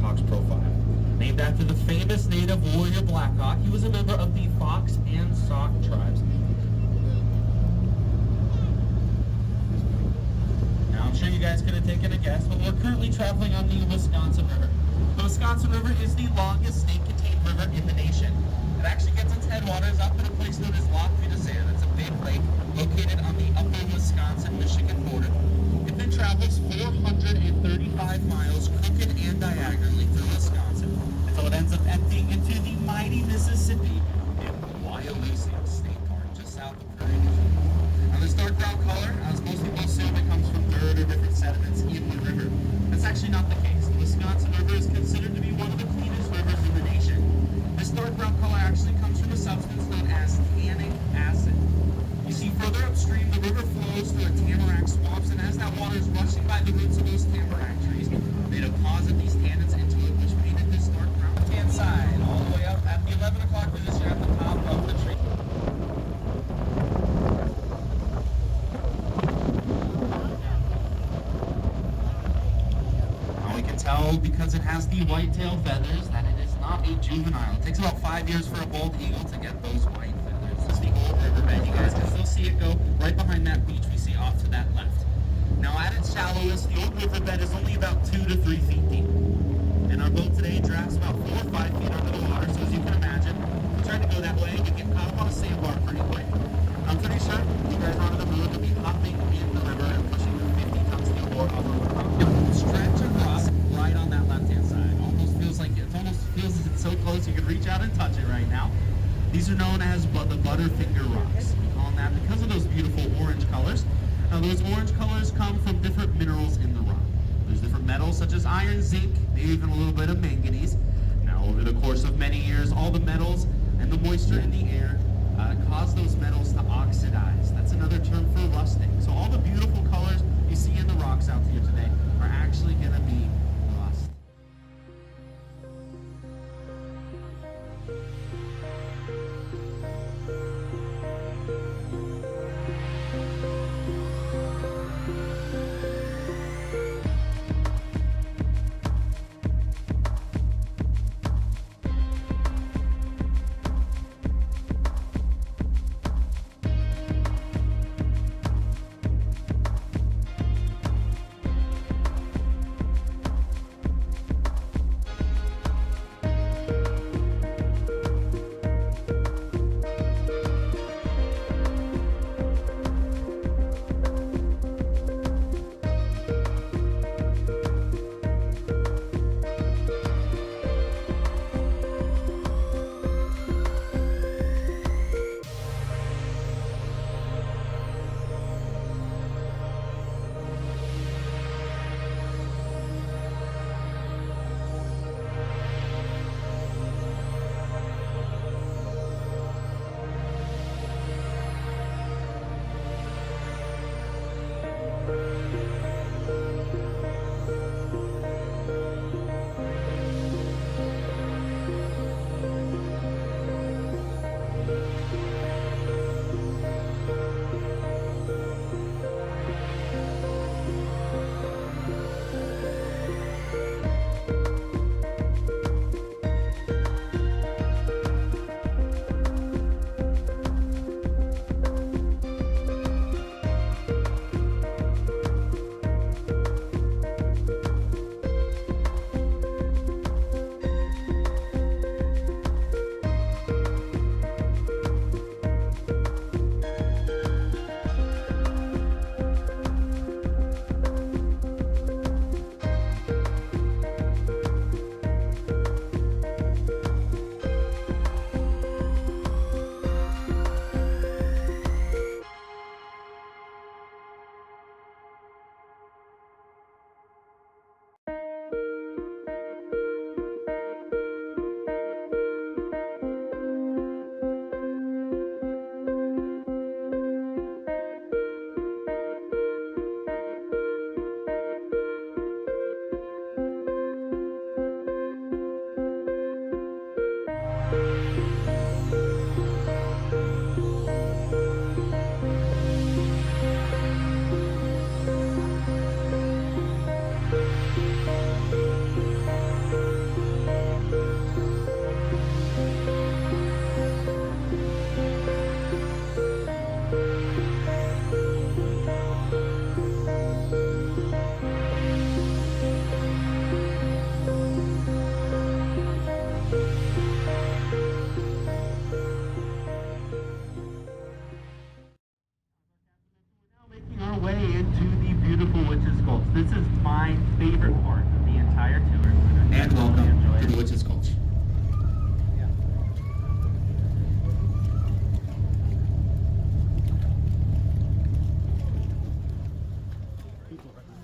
Blackhawk's profile. Named after the famous native warrior Blackhawk, he was a member of the Fox and Sauk tribes. Now, I'm sure you guys could have taken a guess, but we're currently traveling on the Wisconsin River. The Wisconsin River is the longest snake-contained river in the nation. It actually gets its headwaters up at a place known as Lac Vieux de Sand. It's a big lake located on the upper Wisconsin-Michigan border. It then travels 435 miles crooked and diagonally through Wisconsin until it ends up emptying into the mighty Mississippi in Wyalusing State Park, just south of Prairie du Chien. Now, this dark brown color, as most people assume, it comes from dirt or different sediments in the river. That's actually not the case. The Wisconsin River is considered to be one of the cleanest rivers in the nation. This dark brown color actually comes from a substance known as tannic acid. You see, further upstream, the river flows through tamarack swamps, and as that water is rushing by the roots of those tamarack trees, they deposit these tannins into it, which painted this dark brown left-hand side, all the way up at the 11 o'clock position at the top of the tree. Now we can tell, because it has the white-tail feathers, that it is not a juvenile. It takes about 5 years for a bald eagle to get those white feathers. This is the old riverbed. You guys can still see it go right behind that beach we see off to that left. Now, at its shallowest, the old riverbed is only about 2 to 3 feet deep. And our boat today drafts about 4 or 5 feet under the water, so as you can imagine, if we try to go that way, we get caught up on a sandbar pretty quick. I'm pretty sure you guys are on the road to be hopping in the river and pushing the 50-ton steel oar off of a stretch across right on that left-hand side. Almost feels as it's so close you could reach out and touch it right now. These are known as the Butterfinger rocks. We call them that because of those beautiful orange colors. Now, those orange colors come from different minerals in the rock. There's different metals such as iron, zinc, maybe even a little bit of manganese. Now, over the course of many years, all the metals and the moisture in the air cause those metals to oxidize. That's another term for rusting. So all the beautiful colors you see in the rocks out here today are actually going to be rust. in Witch's Gulch. Yeah. People right now.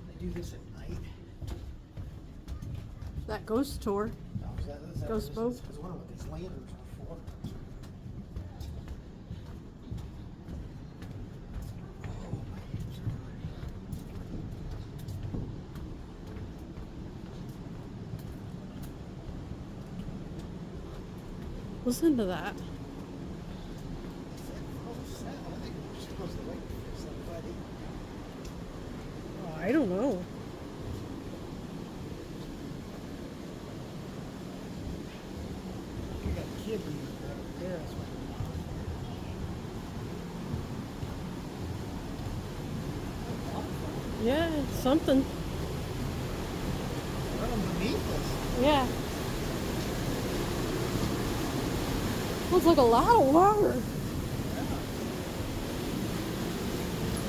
They do this at night. That ghost tour. Oh, is that Ghost what boat? this is? I was wondering what these lanterns are for. Listen to that. Oh, I don't know. You got a kid right there. That's what. Yeah, it's something. Right underneath us. Yeah. Looks like a lot of water.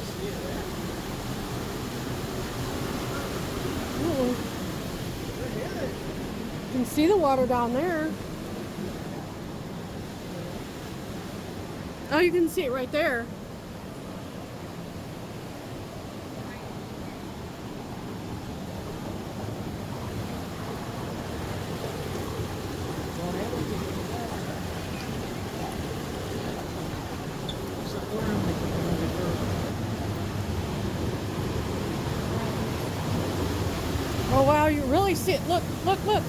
See it there. Ooh. They're here. You can see the water down there. Oh, you can see it right there. Don't ever think of that. It's a corner of the Oh wow, you really see it. Look, look, look.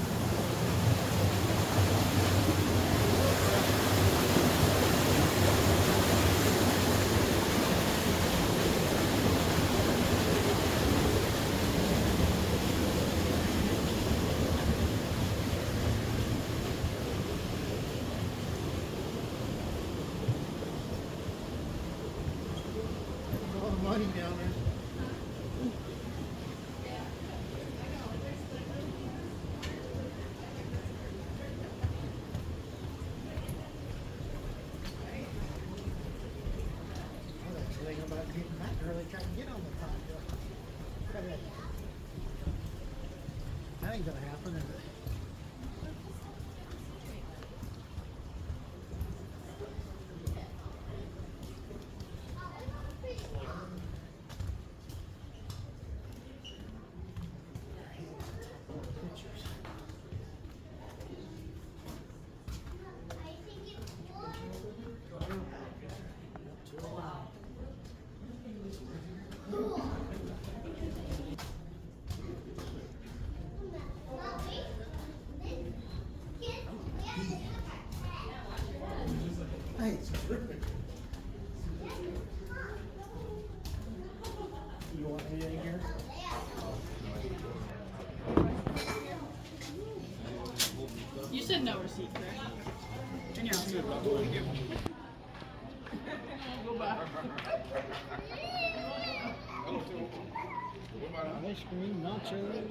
all the money down there. Well, that's the thing about getting back early, trying to get on the top. That ain't gonna happen, is it? Pictures. Hey, it's terrific. You want anything here? You said no receipt, correct? And you're also go back. Ice cream, nachos.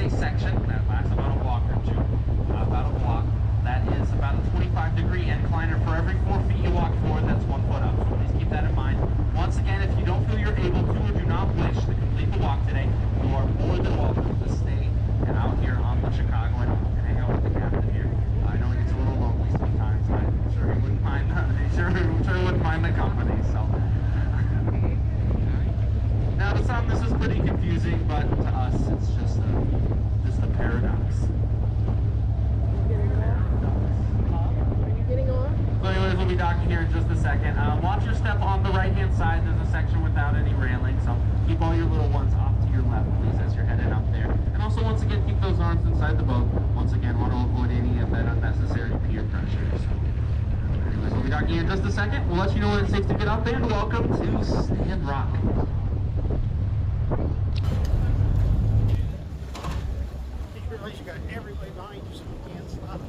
a section that lasts about a block or two, about a block. That is about a 25-degree incliner. For every 4 feet you walk forward, that's 1 foot up. So please keep that in mind. Once again, if you don't feel you're able to or do not wish to complete the walk today, you are more than welcome to stay and out here on the Chicago and hang out with the captain here. I know it gets a little lonely sometimes. I'm sure he wouldn't mind. Sure wouldn't mind the company. So now to some this is pretty confusing, but to us it's just a paradox. So anyways, we'll be docking here in just a second. Watch your step on the right-hand side. There's a section without any railing, so keep all your little ones off to your left, please, as you're heading up there. And also, once again, keep those arms inside the boat. Once again, want to avoid any of that unnecessary peer pressure. So, anyways, we'll be docking here in just a second. We'll let you know when it's safe to get out there, and welcome to Stand Rock. You realize you got everybody behind you, so you can't stop.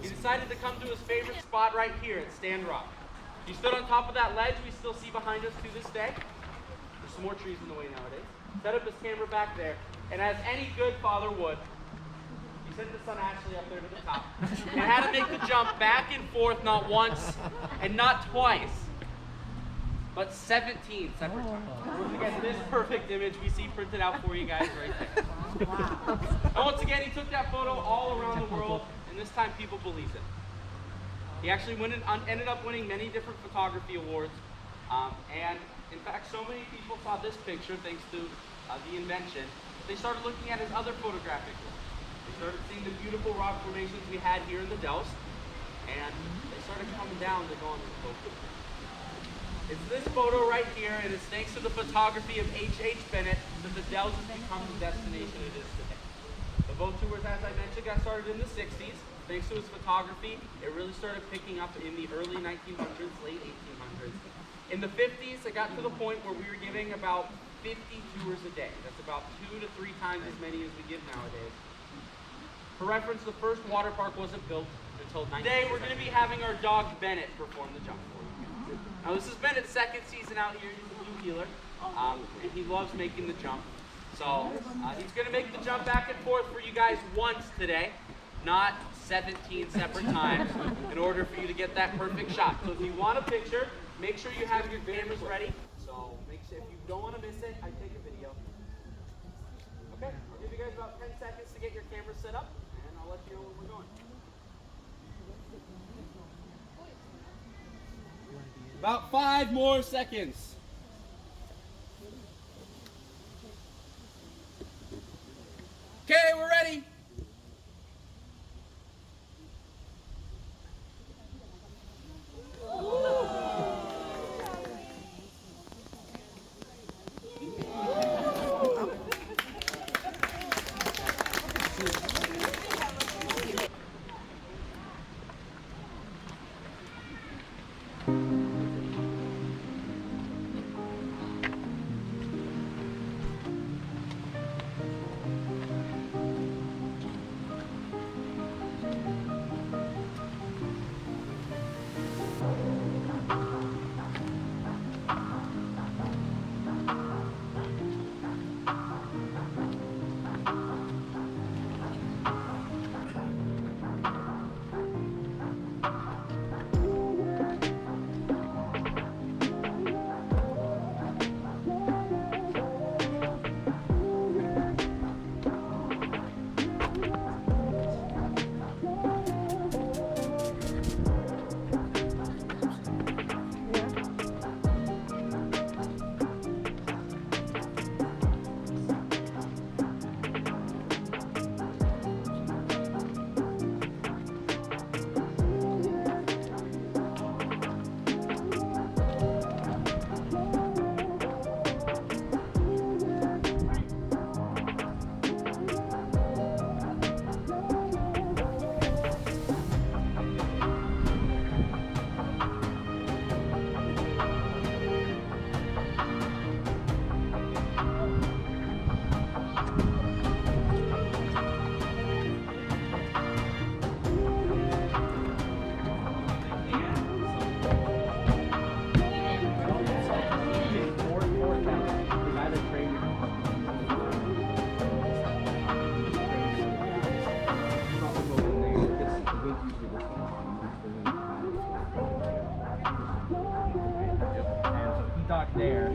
He decided to come to his favorite spot right here at Stand Rock. He stood on top of that ledge we still see behind us to this day. There's some more trees in the way nowadays. Set up his camera back there, and as any good father would, he sent his son Ashley up there to the top and had to make the jump back and forth not once and not twice, but 17 separate times. Once again, this perfect image we see printed out for you guys right there. Wow. And once again, he took that photo all around the world, and this time people believed it. He actually ended up winning many different photography awards, and in fact, so many people saw this picture thanks to the invention, they started looking at his other photographic work. They started seeing the beautiful rock formations we had here in the Dells, and they started coming down to go on this photo. It's this photo right here, and it's thanks to the photography of H.H. Bennett that the Dells has become the destination it is today. The boat tours, as I mentioned, got started in the 60s. Thanks to his photography, it really started picking up in the early 1900s, late 1800s. In the 50s, it got to the point where we were giving about 50 tours a day. That's about 2 to 3 times as many as we give nowadays. For reference, the first water park wasn't built until 19. Today, we're going to be having our dog Bennett perform the jump for you. Now, this is Bennett's second season out here. He's a blue heeler, and he loves making the jump. So he's going to make the jump back and forth for you guys once today, not 17 separate times, in order for you to get that perfect shot. So if you want a picture, make sure you have your cameras ready. So make sure, if you don't want to miss it, I take a video. Okay, I'll give you guys about 10 seconds to get your cameras set up, and I'll let you know where we're going. About 5 more seconds. Okay, we're ready.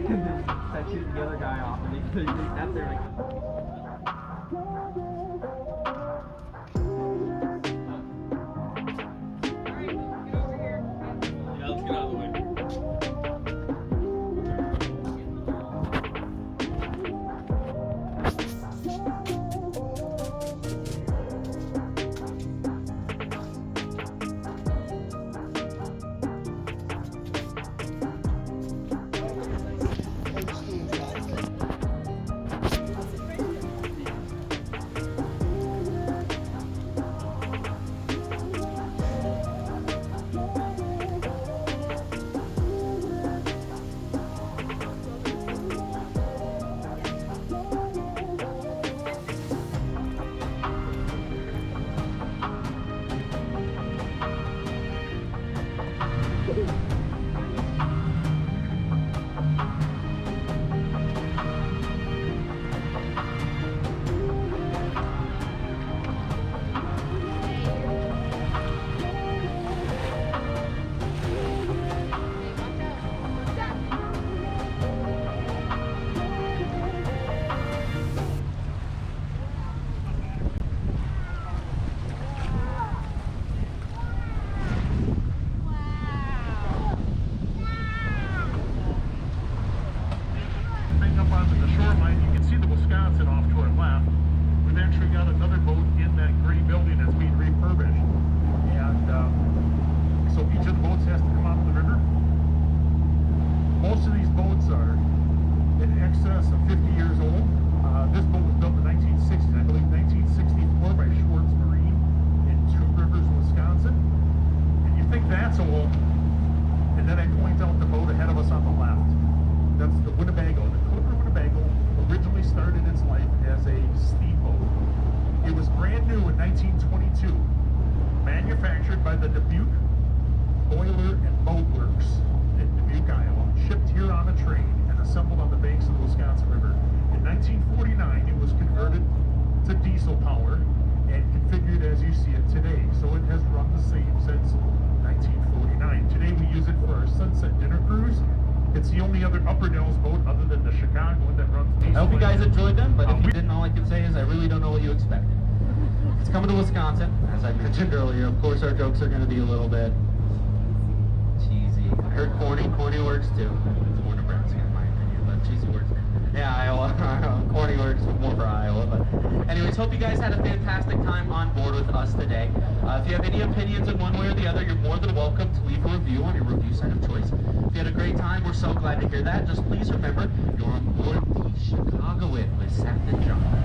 I shoot the other guy off, and they sat there like. Yeah, let's get out of the way. Up onto the shoreline, you can see the Wisconsin off to our left. We've actually got another boat in that gray building that's being refurbished. And so each of the boats has to come out of the river. Most of these boats are in excess of 50 years old. This boat was built in the 1960s, I believe 1964 by Schwartz Marine in Two Rivers, Wisconsin. And you think that's old, and then I point out the boat ahead of us on the left. That's the Winnebago. The Clipper Winnebago originally started its life as a steamboat. It was brand new in 1922, manufactured by the Dubuque Boiler and Boat Works in Dubuque, Iowa, shipped here on a train and assembled on the banks of the Wisconsin River. In 1949, it was converted to diesel power and configured as you see it today. So it has run the same since 1949. Today we use it for our sunset dinner cruise. It's the only other Upper Dells boat other than the Chicago one that runs diesel. I hope you guys enjoyed them, but if you didn't, all I can say is I really don't know what you expected. It's coming to Wisconsin, as I mentioned earlier. Of course, our jokes are going to be a little bit cheesy. I heard corny works too. It's more Nebraska in my opinion, but cheesy works. Yeah, Iowa. Corny works more for Iowa. But anyways, hope you guys had a fantastic time on board with us today. If you have any opinions in one way or the other, you're more than welcome to leave a review on your review site of choice. If you had a great time, we're so glad to hear that. Just please remember, you're on board the Chicagoan with Seth and John.